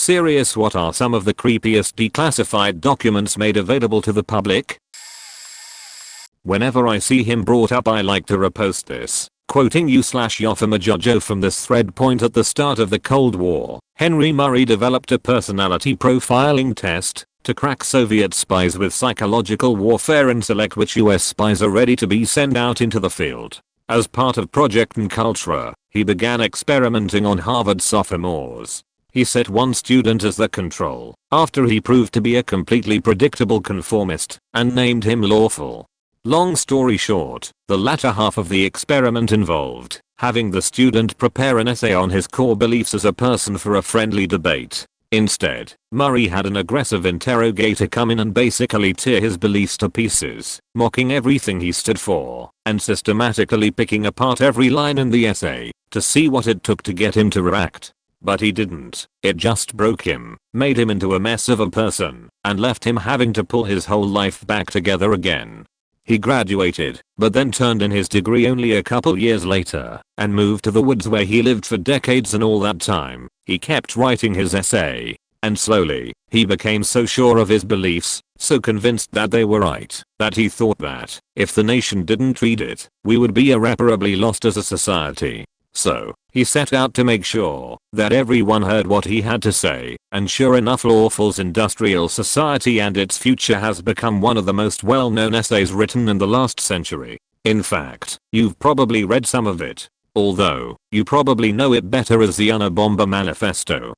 serious, what are some of the creepiest declassified documents made available to the public? Whenever I see him brought up I like to repost this, quoting you/Yofima Jojo from this thread. Point at the start of the Cold War, Henry Murray developed a personality profiling test to crack Soviet spies with psychological warfare and select which US spies are ready to be sent out into the field. As part of Project Nkultra, he began experimenting on Harvard sophomores. He set one student as the control, after he proved to be a completely predictable conformist, and named him Lawful. Long story short, the latter half of the experiment involved having the student prepare an essay on his core beliefs as a person for a friendly debate. Instead, Murray had an aggressive interrogator come in and basically tear his beliefs to pieces, mocking everything he stood for, and systematically picking apart every line in the essay to see what it took to get him to react. But he didn't. It just broke him, made him into a mess of a person, and left him having to pull his whole life back together again. He graduated, but then turned in his degree only a couple years later, and moved to the woods where he lived for decades, and all that time, he kept writing his essay. And slowly, he became so sure of his beliefs, so convinced that they were right, that he thought that, if the nation didn't read it, we would be irreparably lost as a society. So, he set out to make sure that everyone heard what he had to say, and sure enough, Lawful's Industrial Society and Its Future has become one of the most well-known essays written in the last century. In fact, you've probably read some of it, although you probably know it better as the Unabomber Manifesto.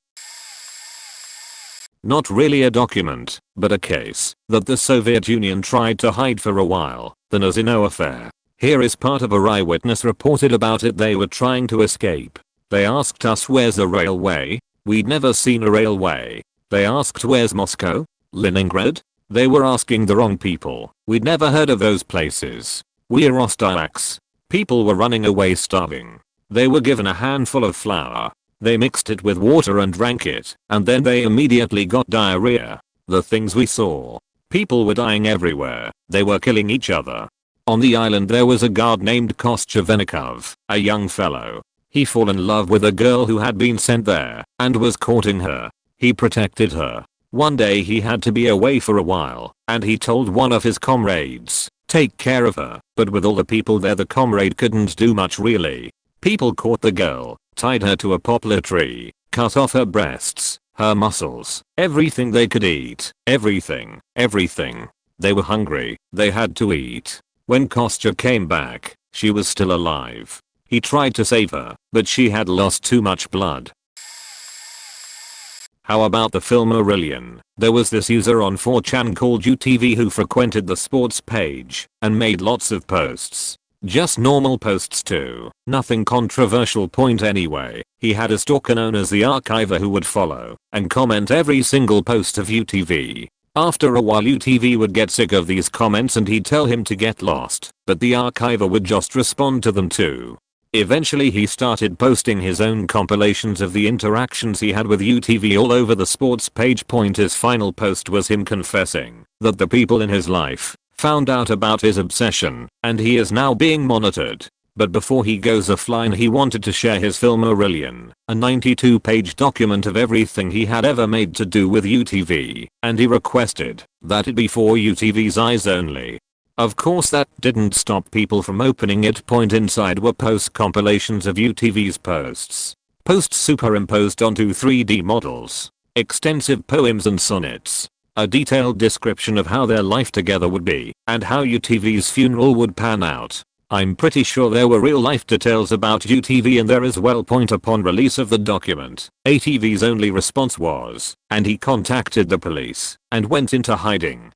Not really a document, but a case that the Soviet Union tried to hide for a while, the Nazi-No affair. Here is part of a eyewitness reported about it. They were trying to escape. They asked us, where's a railway? We'd never seen a railway. They asked, where's Moscow? Leningrad? They were asking the wrong people. We'd never heard of those places. We're Ostaraks. People were running away starving. They were given a handful of flour. They mixed it with water and drank it, and then they immediately got diarrhea. The things we saw. People were dying everywhere. They were killing each other. On the island there was a guard named Kostya Venikov, a young fellow. He fell in love with a girl who had been sent there, and was courting her. He protected her. One day he had to be away for a while, and he told one of his comrades, take care of her. But with all the people there, the comrade couldn't do much really. People caught the girl, tied her to a poplar tree, cut off her breasts, her muscles, everything they could eat, everything. They were hungry, they had to eat. When Kostya came back, she was still alive. He tried to save her, but she had lost too much blood. How about the film Aurelian? There was this user on 4chan called UTV who frequented the sports page and made lots of posts. Just normal posts too. Nothing controversial. Point anyway, he had a stalker known as the Archiver who would follow and comment every single post of UTV. After a while UTV would get sick of these comments and he'd tell him to get lost, but the Archiver would just respond to them too. Eventually he started posting his own compilations of the interactions he had with UTV all over the sports page. His final post was him confessing that the people in his life found out about his obsession, and he is now being monitored. But before he goes offline he wanted to share his film Aurelian, a 92-page document of everything he had ever made to do with UTV, and he requested that it be for UTV's eyes only. Of course that didn't stop people from opening it. Inside were post compilations of UTV's posts. Posts superimposed onto 3D models. Extensive poems and sonnets. A detailed description of how their life together would be, and how UTV's funeral would pan out. I'm pretty sure there were real life details about UTV in there as well. Upon release of the document, ATV's only response was, and he contacted the police and went into hiding.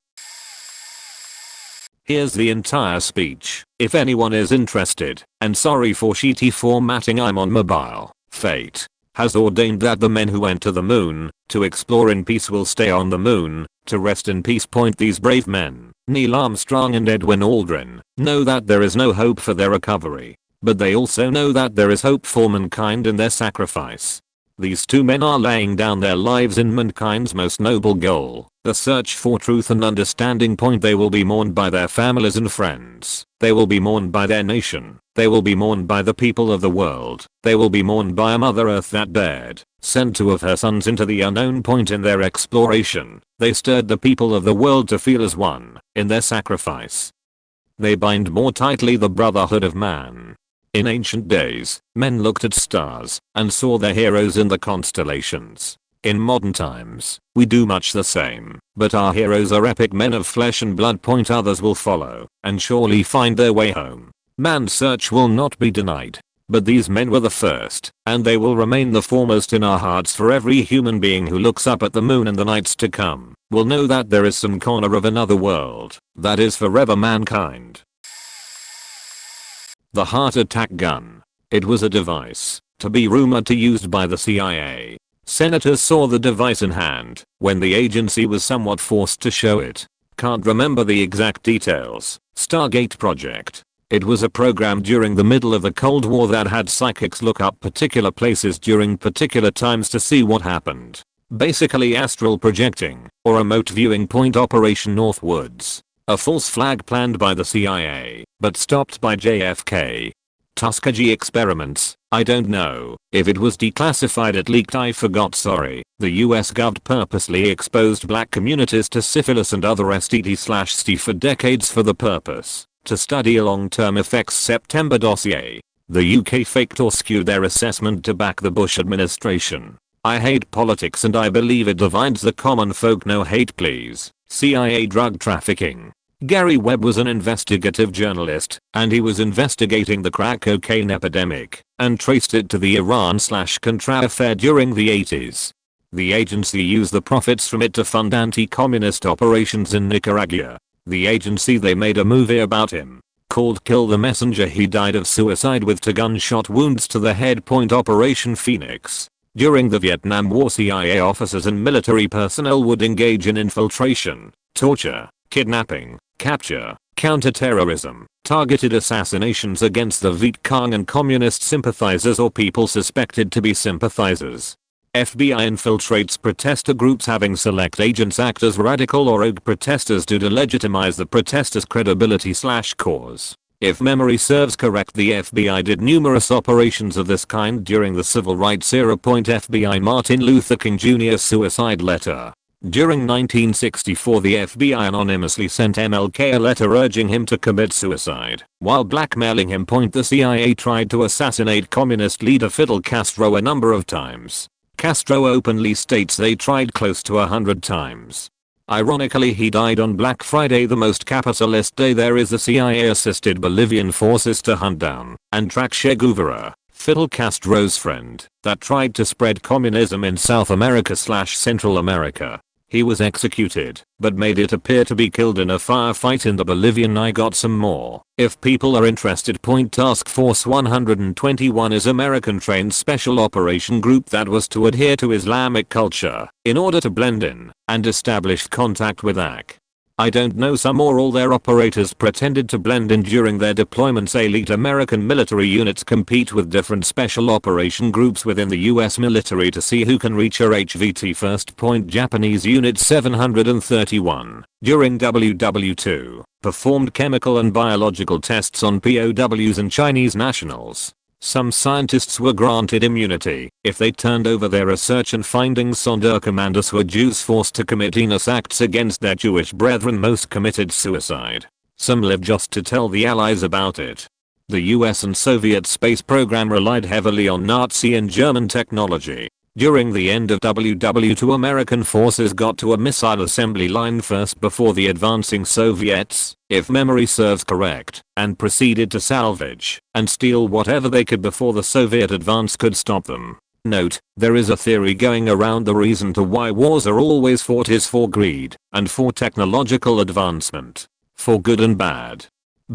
Here's the entire speech, if anyone is interested, and sorry for shitty formatting, I'm on mobile. Fate has ordained that the men who went to the moon to explore in peace will stay on the moon to rest in peace. These brave men, Neil Armstrong and Edwin Aldrin, know that there is no hope for their recovery, but they also know that there is hope for mankind in their sacrifice. These two men are laying down their lives in mankind's most noble goal, the search for truth and understanding. They will be mourned by their families and friends. They will be mourned by their nation. They will be mourned by the people of the world. They will be mourned by a Mother Earth that dared send two of her sons into the unknown. In their exploration, they stirred the people of the world to feel as one in their sacrifice. They bind more tightly the brotherhood of man. In ancient days, men looked at stars and saw their heroes in the constellations. In modern times, we do much the same, but our heroes are epic men of flesh and blood. Others will follow and surely find their way home. Man's search will not be denied, but these men were the first, and they will remain the foremost in our hearts. For every human being who looks up at the moon in the nights to come will know that there is some corner of another world that is forever mankind. The heart attack gun. It was a device, to be rumored to used by the CIA. Senators saw the device in hand when the agency was somewhat forced to show it. Can't remember the exact details. Stargate project. It was a program during the middle of the Cold War that had psychics look up particular places during particular times to see what happened. Basically astral projecting, or remote viewing. Operation Northwoods. A false flag planned by the CIA, but stopped by JFK. Tuskegee experiments. I don't know if it was declassified. It leaked. I forgot. Sorry. The US Gov purposely exposed black communities to syphilis and other STD/ST for decades for the purpose to study long-term effects. September dossier. The UK faked or skewed their assessment to back the Bush administration. I hate politics and I believe it divides the common folk. No hate please. CIA drug trafficking. Gary Webb was an investigative journalist, and he was investigating the crack cocaine epidemic, and traced it to the Iran/Contra affair during the 80s. The agency used the profits from it to fund anti-communist operations in Nicaragua. The agency they made a movie about him, called Kill the Messenger. He died of suicide with 2 gunshot wounds to the head. Operation Phoenix. During the Vietnam War, CIA officers and military personnel would engage in infiltration, torture, kidnapping, capture, counterterrorism, targeted assassinations against the Viet Cong and communist sympathizers or people suspected to be sympathizers. FBI infiltrates protester groups, having select agents act as radical or rogue protesters to delegitimize the protesters' credibility/cause. If memory serves correct, the FBI did numerous operations of this kind during the civil rights era. FBI Martin Luther King Jr. suicide letter. During 1964, the FBI anonymously sent MLK a letter urging him to commit suicide while blackmailing him. The CIA tried to assassinate communist leader Fidel Castro a number of times. Castro openly states they tried close to 100 times. Ironically, he died on Black Friday, the most capitalist day there is. The CIA assisted Bolivian forces to hunt down and track Che Guevara, Fidel Castro's friend, that tried to spread communism in South America/Central America. He was executed, but made it appear to be killed in a firefight in the Bolivian. I got some more if people are interested. Task Force 121 is American trained special operation group that was to adhere to Islamic culture in order to blend in and establish contact with AK. I don't know, some or all their operators pretended to blend in during their deployments. Elite American military units compete with different special operation groups within the US military to see who can reach a HVT first. Japanese Unit 731, during WW2, performed chemical and biological tests on POWs and Chinese nationals. Some scientists were granted immunity if they turned over their research and findings. Sonder commanders were Jews forced to commit heinous acts against their Jewish brethren. Most committed suicide. Some lived just to tell the Allies about it. The US and Soviet space program relied heavily on Nazi and German technology. During the end of WW2, American forces got to a missile assembly line first before the advancing Soviets, if memory serves correct, and proceeded to salvage and steal whatever they could before the Soviet advance could stop them. Note, there is a theory going around the reason to why wars are always fought is for greed and for technological advancement. For good and bad.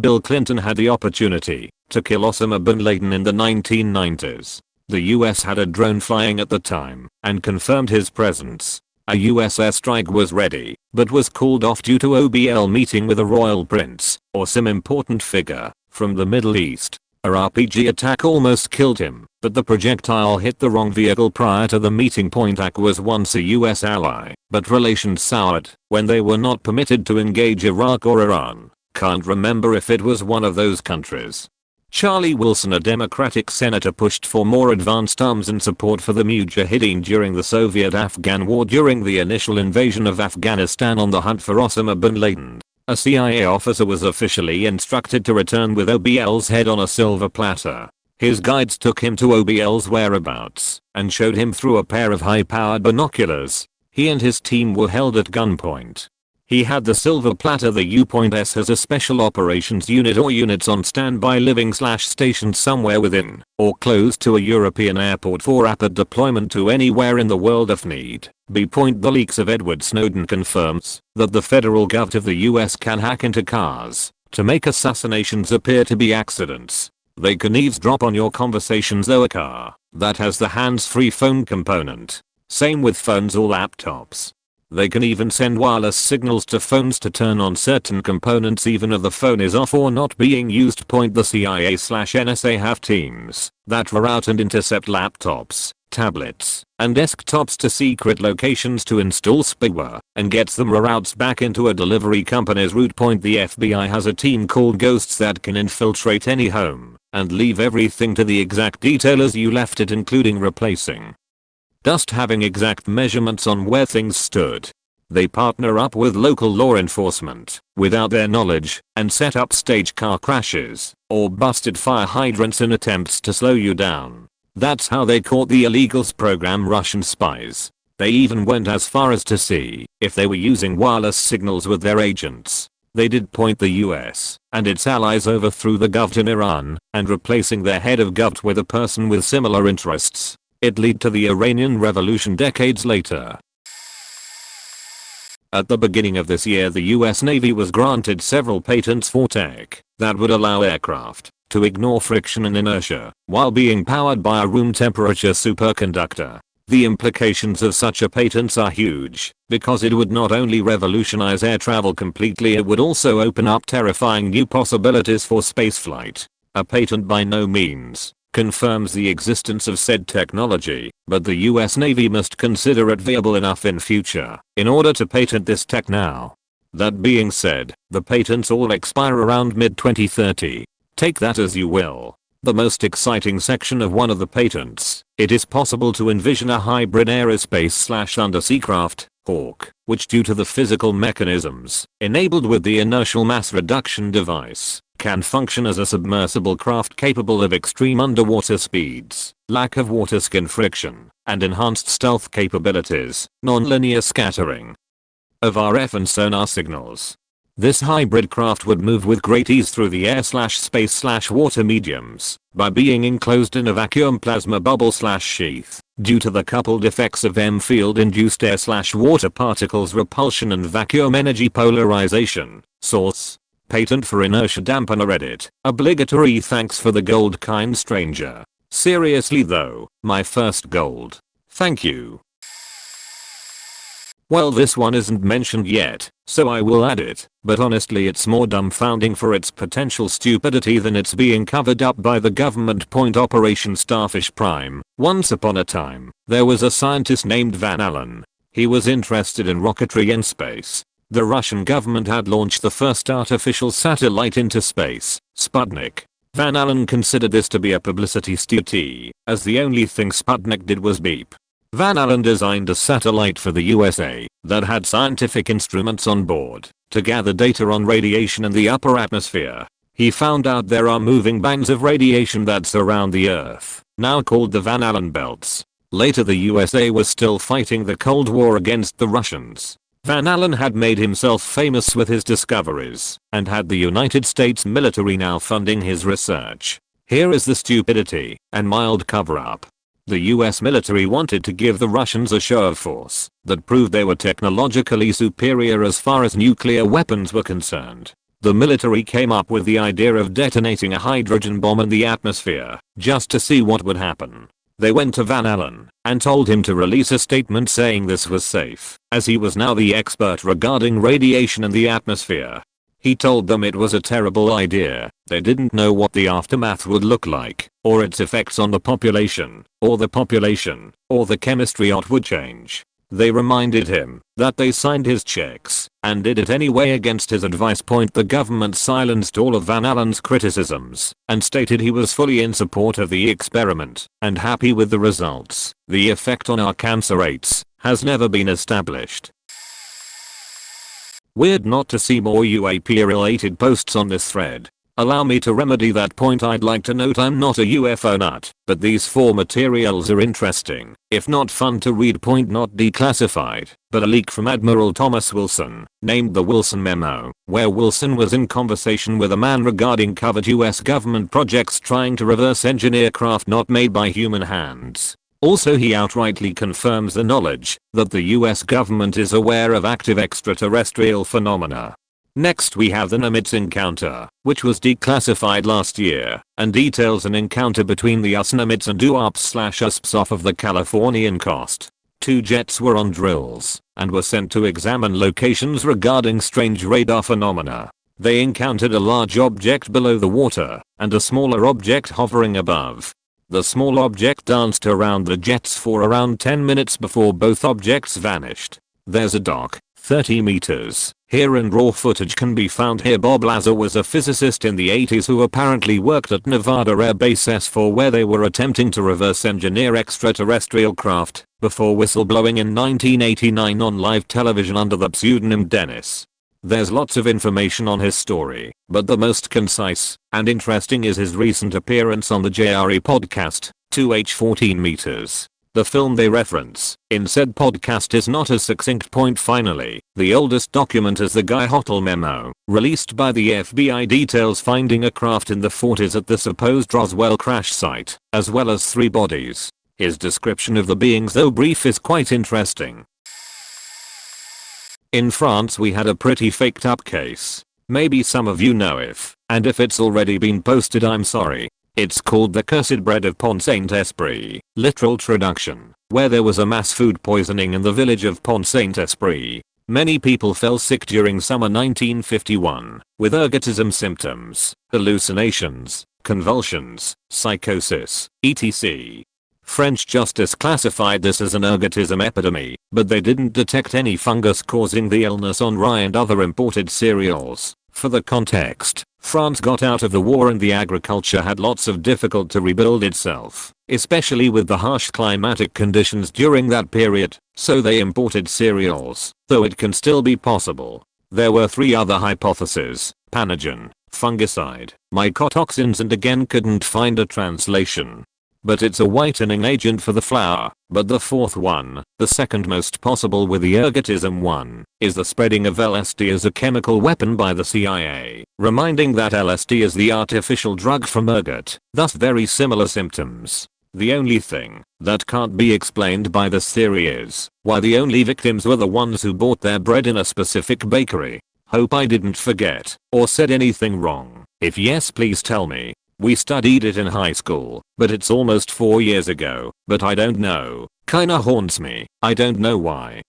Bill Clinton had the opportunity to kill Osama bin Laden in the 1990s. The US had a drone flying at the time and confirmed his presence. A US airstrike was ready, but was called off due to OBL meeting with a royal prince or some important figure from the Middle East. A RPG attack almost killed him, but the projectile hit the wrong vehicle prior to the meeting point. AK was once a US ally, but relations soured when they were not permitted to engage Iraq or Iran. Can't remember if it was one of those countries. Charlie Wilson, a Democratic senator, pushed for more advanced arms and support for the Mujahideen during the Soviet-Afghan War during the initial invasion of Afghanistan on the hunt for Osama bin Laden. A CIA officer was officially instructed to return with OBL's head on a silver platter. His guides took him to OBL's whereabouts and showed him through a pair of high-powered binoculars. He and his team were held at gunpoint. He had the silver platter. The U.S has a special operations unit or units on standby living/stationed somewhere within or close to a European airport for rapid deployment to anywhere in the world if need be. The leaks of Edward Snowden confirms that the federal government of the US can hack into cars to make assassinations appear to be accidents. They can eavesdrop on your conversations though. A car that has the hands-free phone component. Same with phones or laptops. They can even send wireless signals to phones to turn on certain components even if the phone is off or not being used. The CIA/NSA have teams that route and intercept laptops, tablets, and desktops to secret locations to install spyware and gets them reroutes back into a delivery company's route. The FBI has a team called Ghosts that can infiltrate any home and leave everything to the exact detail as you left it, including replacing dust, having exact measurements on where things stood. They partner up with local law enforcement without their knowledge and set up staged car crashes or busted fire hydrants in attempts to slow you down. That's how they caught the illegals program Russian spies. They even went as far as to see if they were using wireless signals with their agents. They did. The US and its allies overthrew the govt in Iran and replacing their head of govt with a person with similar interests. It led to the Iranian Revolution decades later. At the beginning of this year, the US Navy was granted several patents for tech that would allow aircraft to ignore friction and inertia while being powered by a room temperature superconductor. The implications of such a patents are huge because it would not only revolutionize air travel completely, it would also open up terrifying new possibilities for spaceflight. A patent by no means confirms the existence of said technology, but the US Navy must consider it viable enough in future in order to patent this tech now. That being said, the patents all expire around mid-2030. Take that as you will. The most exciting section of one of the patents, it is possible to envision a hybrid aerospace/undersea craft, Hawk, which due to the physical mechanisms enabled with the inertial mass reduction device, can function as a submersible craft capable of extreme underwater speeds, lack of water skin friction, and enhanced stealth capabilities, non-linear scattering of RF and sonar signals. This hybrid craft would move with great ease through the air/space/water mediums by being enclosed in a vacuum plasma bubble/sheath due to the coupled effects of field-induced air/water particles repulsion and vacuum energy polarization. Source: patent for inertia dampener. Edit: obligatory. Thanks for the gold, kind stranger. Seriously though, my first gold. Thank you. Well, this one isn't mentioned yet, so I will add it, but honestly it's more dumbfounding for its potential stupidity than it's being covered up by the government. Operation Starfish Prime. Once upon a time, there was a scientist named Van Allen. He was interested in rocketry and space. The Russian government had launched the first artificial satellite into space, Sputnik. Van Allen considered this to be a publicity stunt, as the only thing Sputnik did was beep. Van Allen designed a satellite for the USA that had scientific instruments on board to gather data on radiation in the upper atmosphere. He found out there are moving bands of radiation that surround the Earth, now called the Van Allen belts. Later the USA was still fighting the Cold War against the Russians. Van Allen had made himself famous with his discoveries and had the United States military now funding his research. Here is the stupidity and mild cover-up. The US military wanted to give the Russians a show of force that proved they were technologically superior as far as nuclear weapons were concerned. The military came up with the idea of detonating a hydrogen bomb in the atmosphere just to see what would happen. They went to Van Allen and told him to release a statement saying this was safe, as he was now the expert regarding radiation in the atmosphere. He told them it was a terrible idea. They didn't know what the aftermath would look like, or its effects on the population, or the chemistry it would change. They reminded him that they signed his checks and did it anyway against his advice. The government silenced all of Van Allen's criticisms and stated he was fully in support of the experiment and happy with the results. The effect on our cancer rates has never been established. Weird not to see more UAP related posts on this thread. Allow me to remedy that point. I'd like to note I'm not a UFO nut, but these 4 materials are interesting, if not fun to read. Not declassified, but a leak from Admiral Thomas Wilson, named the Wilson Memo, where Wilson was in conversation with a man regarding covert US government projects trying to reverse engineer craft not made by human hands. Also, he outrightly confirms the knowledge that the US government is aware of active extraterrestrial phenomena. Next we have the Nimitz encounter, which was declassified last year, and details an encounter between the US Nimitz and UAPs/USPs off of the Californian coast. 2 jets were on drills, and were sent to examine locations regarding strange radar phenomena. They encountered a large object below the water, and a smaller object hovering above. The small object danced around the jets for around 10 minutes before both objects vanished. There's a doc, 30 meters, here and raw footage can be found here. Bob Lazar was a physicist in the 80s who apparently worked at Nevada Air Base S4 where they were attempting to reverse engineer extraterrestrial craft, before whistleblowing in 1989 on live television under the pseudonym Dennis. There's lots of information on his story, but the most concise and interesting is his recent appearance on the JRE podcast, 2H14 meters. The film they reference in said podcast is not a succinct. Finally, the oldest document is the Guy Hotel memo, released by the FBI, details finding a craft in the 40s at the supposed Roswell crash site, as well as 3 bodies. His description of the beings, though brief, is quite interesting. In France we had a pretty faked up case. Maybe some of you know if, and if it's already been posted I'm sorry. It's called the cursed bread of Pont Saint-Esprit, literal traduction, where there was a mass food poisoning in the village of Pont Saint-Esprit. Many people fell sick during summer 1951, with ergotism symptoms, hallucinations, convulsions, psychosis, etc. French justice classified this as an ergotism epidemic, but they didn't detect any fungus causing the illness on rye and other imported cereals. For the context, France got out of the war and the agriculture had lots of difficult to rebuild itself, especially with the harsh climatic conditions during that period, so they imported cereals, though it can still be possible. There were 3 other hypotheses: panagen, fungicide, mycotoxins, and again couldn't find a translation. But it's a whitening agent for the flour. But the 4th one, the second most possible with the ergotism one, is the spreading of LSD as a chemical weapon by the CIA, reminding that LSD is the artificial drug from ergot, thus very similar symptoms. The only thing that can't be explained by this theory is why the only victims were the ones who bought their bread in a specific bakery. Hope I didn't forget or said anything wrong. If yes, please tell me. We studied it in high school, but it's almost 4 years ago, but I don't know. Kinda haunts me. I don't know why.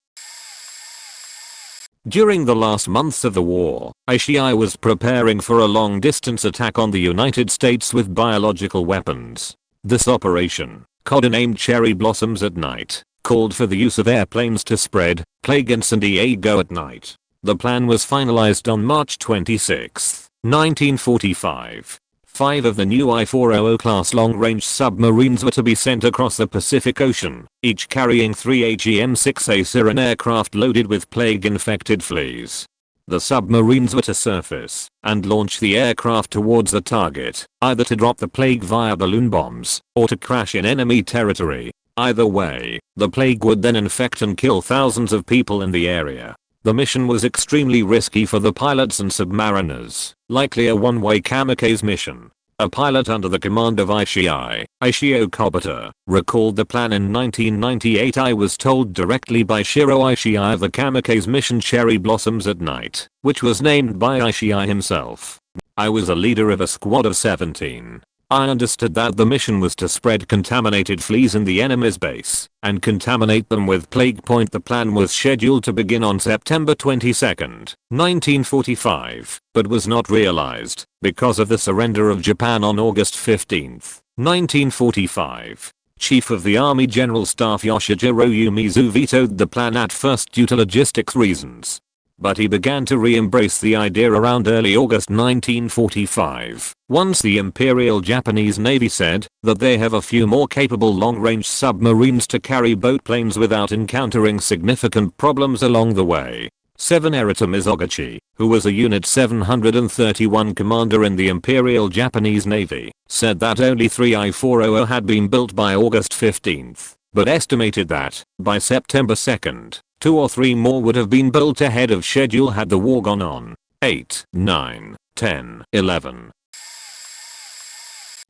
During the last months of the war, ICI was preparing for a long-distance attack on the United States with biological weapons. This operation, codenamed Cherry Blossoms at Night, called for the use of airplanes to spread plague in San Diego at night. The plan was finalized on March 26, 1945. 5 of the new I-400 class long-range submarines were to be sent across the Pacific Ocean, each carrying 3 AGM-6A Siren aircraft loaded with plague-infected fleas. The submarines were to surface and launch the aircraft towards the target, either to drop the plague via balloon bombs or to crash in enemy territory. Either way, the plague would then infect and kill thousands of people in the area. The mission was extremely risky for the pilots and submariners, likely a one-way kamikaze mission. A pilot under the command of Ishio Kobata, recalled the plan in 1998. I was told directly by Shiro Ishii of the kamikaze mission Cherry Blossoms at Night, which was named by Ishii himself. I was a leader of a squad of 17. I understood that the mission was to spread contaminated fleas in the enemy's base and contaminate them with plague point. The plan was scheduled to begin on September 22nd, 1945, but was not realized because of the surrender of Japan on August 15th, 1945. Chief of the Army General Staff Yoshijiro Umezu vetoed the plan at first due to logistics reasons. But he began to re-embrace the idea around early August 1945, once the Imperial Japanese Navy said that they have a few more capable long-range submarines to carry boat planes without encountering significant problems along the way. 7 Erita Mizoguchi, who was a Unit 731 commander in the Imperial Japanese Navy, said that only 3 I-400 had been built by August 15th, but estimated that, by September 2nd, 2 or 3 more would have been built ahead of schedule had the war gone on. 8, 9, 10, 11.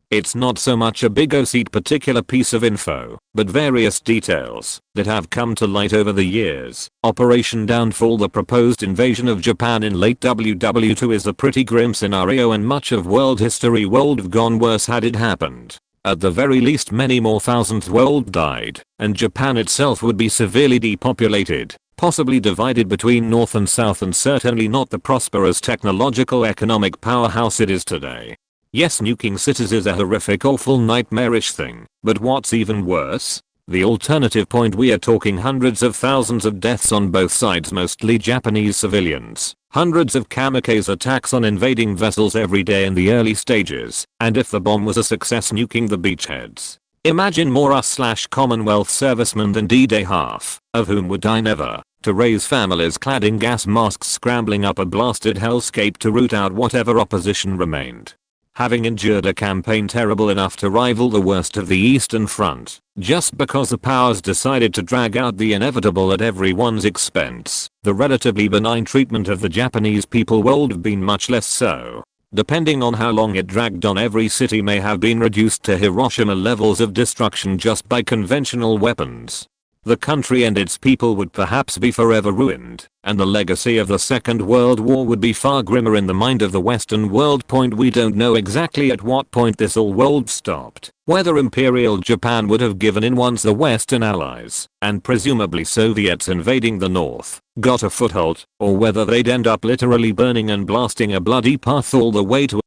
It's not so much a big OC particular piece of info, but various details that have come to light over the years. Operation Downfall. The proposed invasion of Japan in late WW2 is a pretty grim scenario, and much of world history would have gone worse had it happened. At the very least, many more thousands would died, and Japan itself would be severely depopulated, possibly divided between North and South, and certainly not the prosperous technological economic powerhouse it is today. Yes, nuking cities is a horrific, awful, nightmarish thing, but what's even worse? The alternative point. We are talking hundreds of thousands of deaths on both sides, mostly Japanese civilians, hundreds of kamikaze attacks on invading vessels every day in the early stages, and if the bomb was a success, nuking the beachheads. Imagine more US/Commonwealth servicemen than D-Day, half of whom would die never to raise families clad in gas masks scrambling up a blasted hellscape to root out whatever opposition remained. Having endured a campaign terrible enough to rival the worst of the Eastern Front, just because the powers decided to drag out the inevitable at everyone's expense, the relatively benign treatment of the Japanese people would have been much less so. Depending on how long it dragged on, every city may have been reduced to Hiroshima levels of destruction just by conventional weapons. The country and its people would perhaps be forever ruined, and the legacy of the Second World War would be far grimmer in the mind of the Western world. We don't know exactly at what point this all would have stopped, whether Imperial Japan would have given in once the Western allies, and presumably Soviets invading the North, got a foothold, or whether they'd end up literally burning and blasting a bloody path all the way to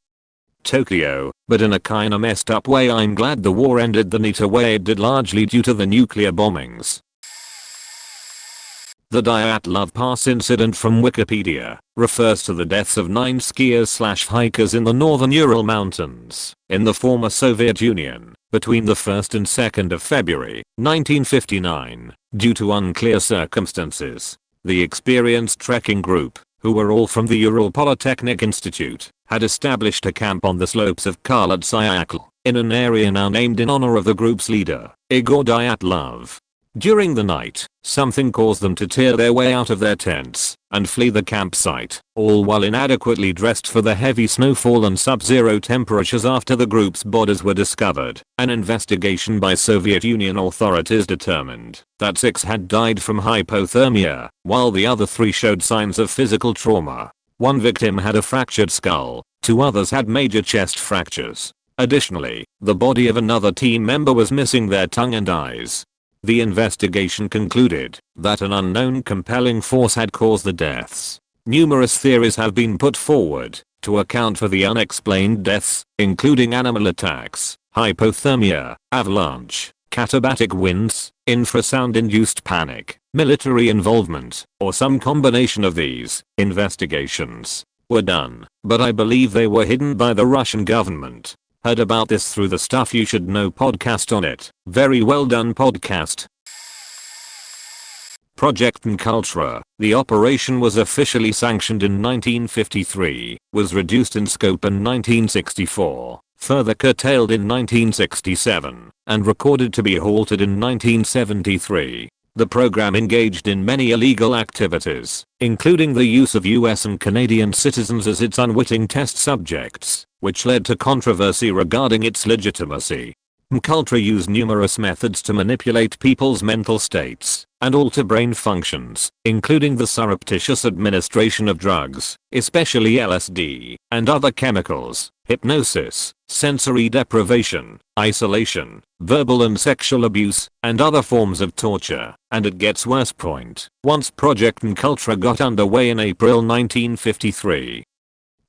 Tokyo. But in a kinda messed up way, I'm glad the war ended the neater way it did, largely due to the nuclear bombings. The Dyatlov Pass incident from Wikipedia refers to the deaths of 9 skiers/hikers in the northern Ural Mountains in the former Soviet Union between the 1st and 2nd of February 1959 due to unclear circumstances. The experienced trekking group, who were all from the Ural Polytechnic Institute, had established a camp on the slopes of Khalid-Syakhl in an area now named in honor of the group's leader, Igor Dyatlov. During the night, something caused them to tear their way out of their tents and flee the campsite, all while inadequately dressed for the heavy snowfall and sub-zero temperatures. After the group's bodies were discovered, an investigation by Soviet Union authorities determined that 6 had died from hypothermia, while the other 3 showed signs of physical trauma. 1 victim had a fractured skull, 2 others had major chest fractures. Additionally, the body of another team member was missing their tongue and eyes. The investigation concluded that an unknown compelling force had caused the deaths. Numerous theories have been put forward to account for the unexplained deaths, including animal attacks, hypothermia, avalanche, katabatic winds, infrasound-induced panic, military involvement, or some combination of these. Investigations were done, but I believe they were hidden by the Russian government. Heard about this through the Stuff You Should Know podcast on it. Very well done podcast. Project Nkultra. The operation was officially sanctioned in 1953, was reduced in scope in 1964, further curtailed in 1967, and recorded to be halted in 1973. The program engaged in many illegal activities, including the use of US and Canadian citizens as its unwitting test subjects, which led to controversy regarding its legitimacy. Nkultra used numerous methods to manipulate people's mental states and alter brain functions, including the surreptitious administration of drugs, especially LSD, and other chemicals, hypnosis, sensory deprivation, isolation, verbal and sexual abuse, and other forms of torture. And it gets worse. Once Project Encultra got underway in April 1953.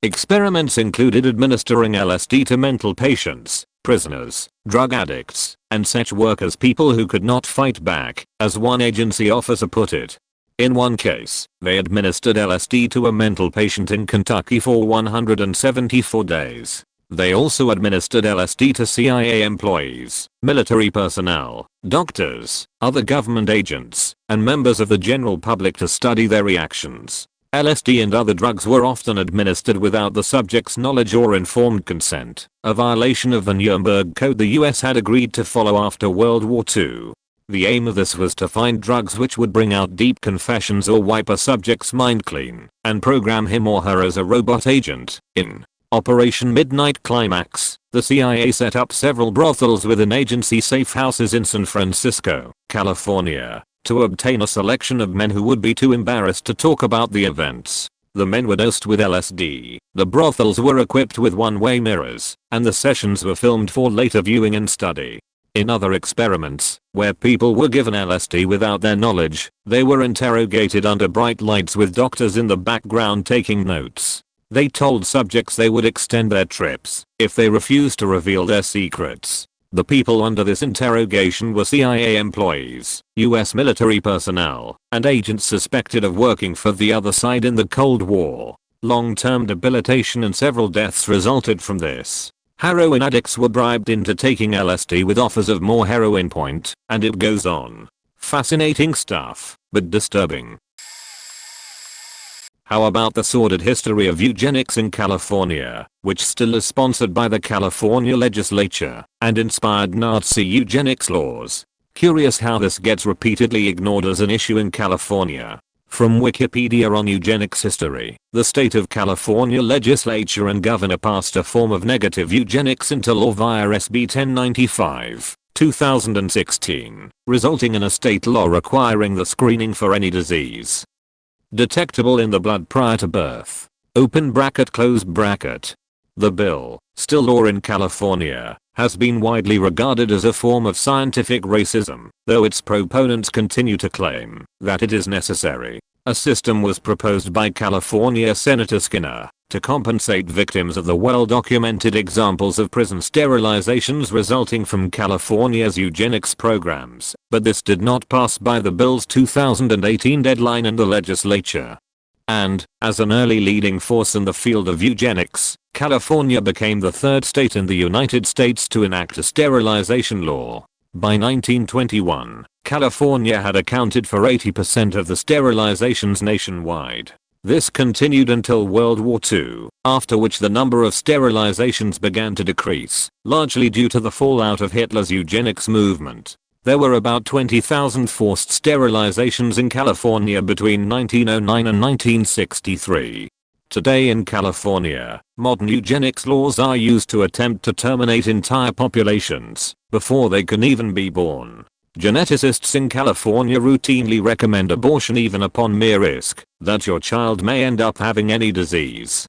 Experiments included administering LSD to mental patients, prisoners, drug addicts, and such workers, people who could not fight back, as one agency officer put it. In one case, they administered LSD to a mental patient in Kentucky for 174 days. They also administered LSD to CIA employees, military personnel, doctors, other government agents, and members of the general public to study their reactions. LSD and other drugs were often administered without the subject's knowledge or informed consent, a violation of the Nuremberg Code the US had agreed to follow after World War II. The aim of this was to find drugs which would bring out deep confessions or wipe a subject's mind clean, and program him or her as a robot agent. In Operation Midnight Climax, the CIA set up several brothels within agency safe houses in San Francisco, California, to obtain a selection of men who would be too embarrassed to talk about the events. The men were dosed with LSD, the brothels were equipped with one-way mirrors, and the sessions were filmed for later viewing and study. In other experiments, where people were given LSD without their knowledge, they were interrogated under bright lights with doctors in the background taking notes. They told subjects they would extend their trips if they refused to reveal their secrets. The people under this interrogation were CIA employees, US military personnel, and agents suspected of working for the other side in the Cold War. Long-term debilitation and several deaths resulted from this. Heroin addicts were bribed into taking LSD with offers of more heroin. And it goes on. Fascinating stuff, but disturbing. How about the sordid history of eugenics in California, which still is sponsored by the California legislature and inspired Nazi eugenics laws? Curious how this gets repeatedly ignored as an issue in California. From Wikipedia on eugenics history, the state of California legislature and governor passed a form of negative eugenics into law via SB 1095, 2016, resulting in a state law requiring the screening for any disease detectable in the blood prior to birth. Open bracket, close bracket. The bill, still law in California, has been widely regarded as a form of scientific racism, though its proponents continue to claim that it is necessary. A system was proposed by California Senator Skinner to compensate victims of the well-documented examples of prison sterilizations resulting from California's eugenics programs, but this did not pass by the bill's 2018 deadline in the legislature. And, as an early leading force in the field of eugenics, California became the third state in the United States to enact a sterilization law. By 1921, California had accounted for 80% of the sterilizations nationwide. This continued until World War II, after which the number of sterilizations began to decrease, largely due to the fallout of Hitler's eugenics movement. There were about 20,000 forced sterilizations in California between 1909 and 1963. Today in California, modern eugenics laws are used to attempt to terminate entire populations before they can even be born. Geneticists in California routinely recommend abortion even upon mere risk that your child may end up having any disease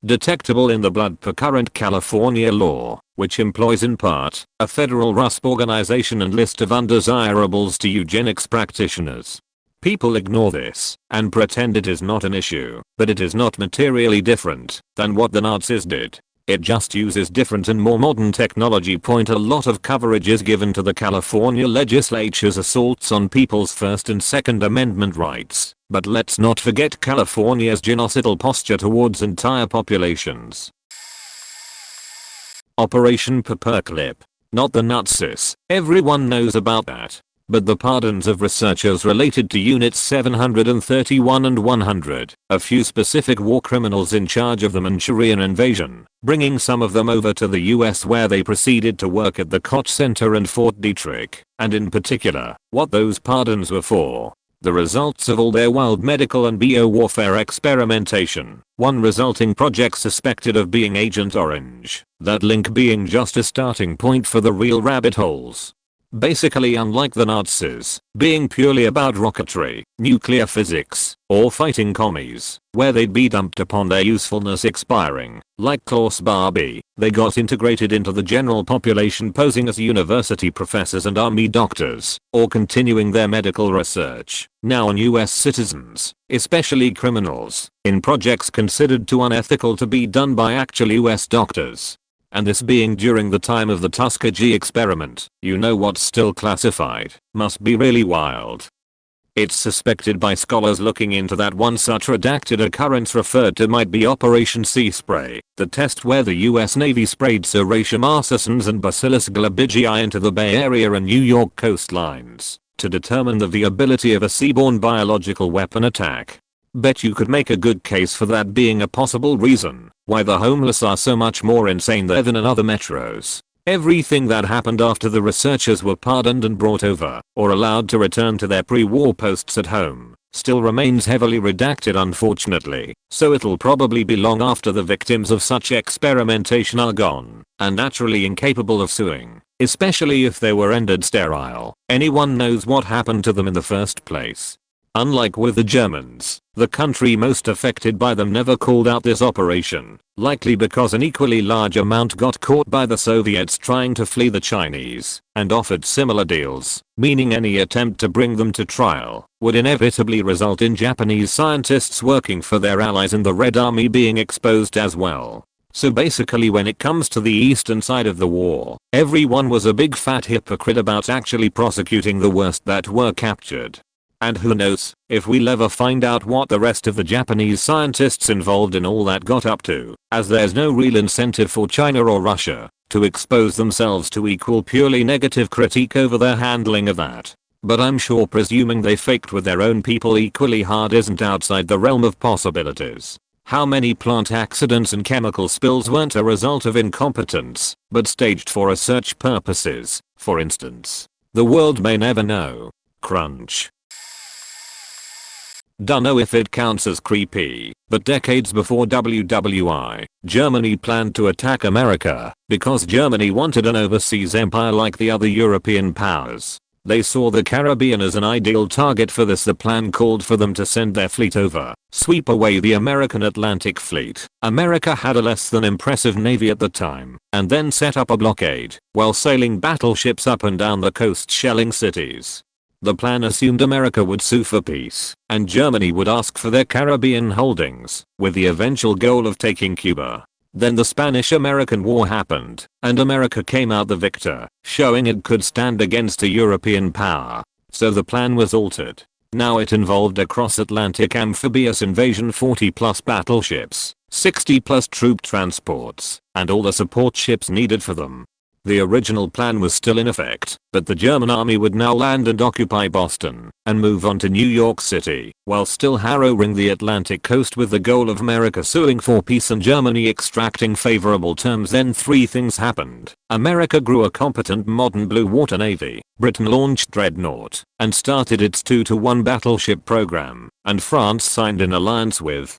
detectable in the blood per current California law, which employs in part a federal RUSP organization and list of undesirables to eugenics practitioners. People ignore this and pretend it is not an issue, but it is not materially different than what the Nazis did. It just uses different and more modern technology. A lot of coverage is given to the California legislature's assaults on people's First and Second Amendment rights, but let's not forget California's genocidal posture towards entire populations. Operation Paperclip. Not the Nazis, everyone knows about that, but the pardons of researchers related to Units 731 and 100, a few specific war criminals in charge of the Manchurian invasion, bringing some of them over to the US where they proceeded to work at the Koch Center and Fort Detrick, and in particular, what those pardons were for. The results of all their wild medical and bio-warfare experimentation, one resulting project suspected of being Agent Orange, that link being just a starting point for the real rabbit holes. Basically, unlike the Nazis, being purely about rocketry, nuclear physics, or fighting commies, where they'd be dumped upon their usefulness expiring, like Klaus Barbie, they got integrated into the general population, posing as university professors and army doctors, or continuing their medical research, now on US citizens, especially criminals, in projects considered too unethical to be done by actual US doctors. And this being during the time of the Tuskegee experiment, you know what's still classified, must be really wild. It's suspected by scholars looking into that one such redacted occurrence referred to might be Operation Sea Spray, the test where the US Navy sprayed Serratia marcescens and Bacillus glabigii into the Bay Area and New York coastlines to determine the viability of a seaborne biological weapon attack. Bet you could make a good case for that being a possible reason why the homeless are so much more insane there than in other metros. Everything that happened after the researchers were pardoned and brought over, or allowed to return to their pre-war posts at home, still remains heavily redacted unfortunately, so it'll probably be long after the victims of such experimentation are gone, and naturally incapable of suing, especially if they were rendered sterile. Anyone knows what happened to them in the first place. Unlike with the Germans, the country most affected by them never called out this operation, likely because an equally large amount got caught by the Soviets trying to flee the Chinese, and offered similar deals, meaning any attempt to bring them to trial would inevitably result in Japanese scientists working for their allies in the Red Army being exposed as well. So basically, when it comes to the eastern side of the war, everyone was a big fat hypocrite about actually prosecuting the worst that were captured. And who knows if we'll ever find out what the rest of the Japanese scientists involved in all that got up to, as there's no real incentive for China or Russia to expose themselves to equal purely negative critique over their handling of that. But I'm sure presuming they faked with their own people equally hard isn't outside the realm of possibilities. How many plant accidents and chemical spills weren't a result of incompetence, but staged for research purposes, for instance? The world may never know. Crunch. Dunno if it counts as creepy, but decades before WWI, Germany planned to attack America because Germany wanted an overseas empire like the other European powers. They saw the Caribbean as an ideal target for this. The plan called for them to send their fleet over, sweep away the American Atlantic Fleet. America had a less than impressive navy at the time, and then set up a blockade while sailing battleships up and down the coast shelling cities. The plan assumed America would sue for peace, and Germany would ask for their Caribbean holdings, with the eventual goal of taking Cuba. Then the Spanish-American War happened, and America came out the victor, showing it could stand against a European power. So the plan was altered. Now it involved a cross-Atlantic amphibious invasion, 40+ battleships, 60+ troop transports, and all the support ships needed for them. The original plan was still in effect, but the German army would now land and occupy Boston, and move on to New York City, while still harrowing the Atlantic coast with the goal of America suing for peace and Germany extracting favorable terms. Then three things happened. America grew a competent modern blue water navy, Britain launched Dreadnought, and started its 2-to-1 battleship program, and France signed an alliance with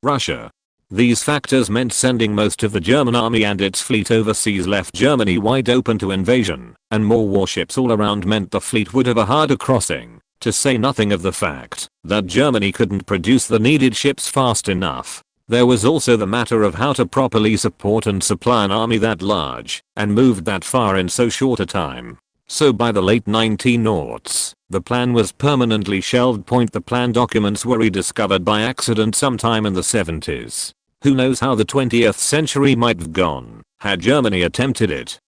Russia. These factors meant sending most of the German army and its fleet overseas left Germany wide open to invasion, and more warships all around meant the fleet would have a harder crossing, to say nothing of the fact that Germany couldn't produce the needed ships fast enough. There was also the matter of how to properly support and supply an army that large, and moved that far in so short a time. So by the late 1900s, the plan was permanently shelved. The plan documents were rediscovered by accident sometime in the 70s. Who knows how the 20th century might have gone had Germany attempted it.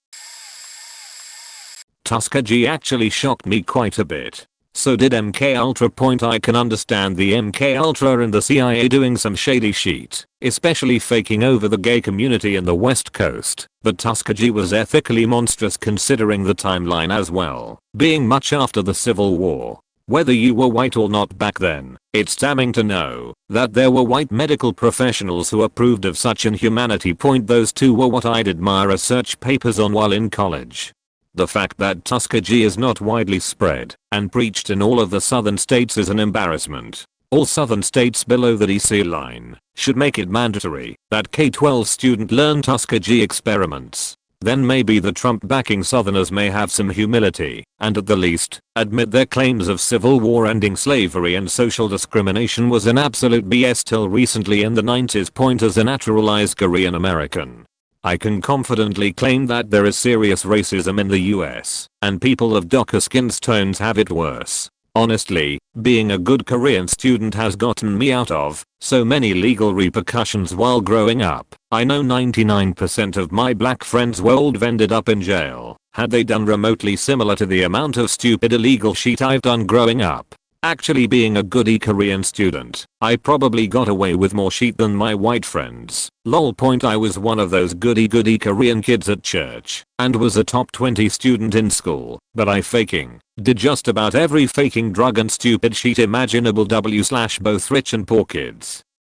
Tuskegee actually shocked me quite a bit. So did MK Ultra. I can understand the MK Ultra and the CIA doing some shady shit, especially faking over the gay community in the West Coast, but Tuskegee was ethically monstrous considering the timeline as well, being much after the Civil War. Whether you were white or not back then, it's damning to know that there were white medical professionals who approved of such inhumanity. Those two were what I'd admire research papers on while in college. The fact that Tuskegee is not widely spread and preached in all of the southern states is an embarrassment. All southern states below the DC line should make it mandatory that K-12 student learn Tuskegee experiments. Then maybe the Trump backing Southerners may have some humility, and at the least, admit their claims of Civil War ending slavery and social discrimination was an absolute BS till recently in the 90s point as a naturalized Korean American. I can confidently claim that there is serious racism in the US, and people of darker skin tones have it worse. Honestly, being a good Korean student has gotten me out of so many legal repercussions while growing up. I know 99% of my black friends would have ended up in jail had they done remotely similar to the amount of stupid illegal shit I've done growing up. Actually, being a goody Korean student, I probably got away with more shit than my white friends. Lol. I was one of those goody Korean kids at church and was a top 20 student in school, but I did just about every faking drug and stupid shit imaginable both rich and poor kids.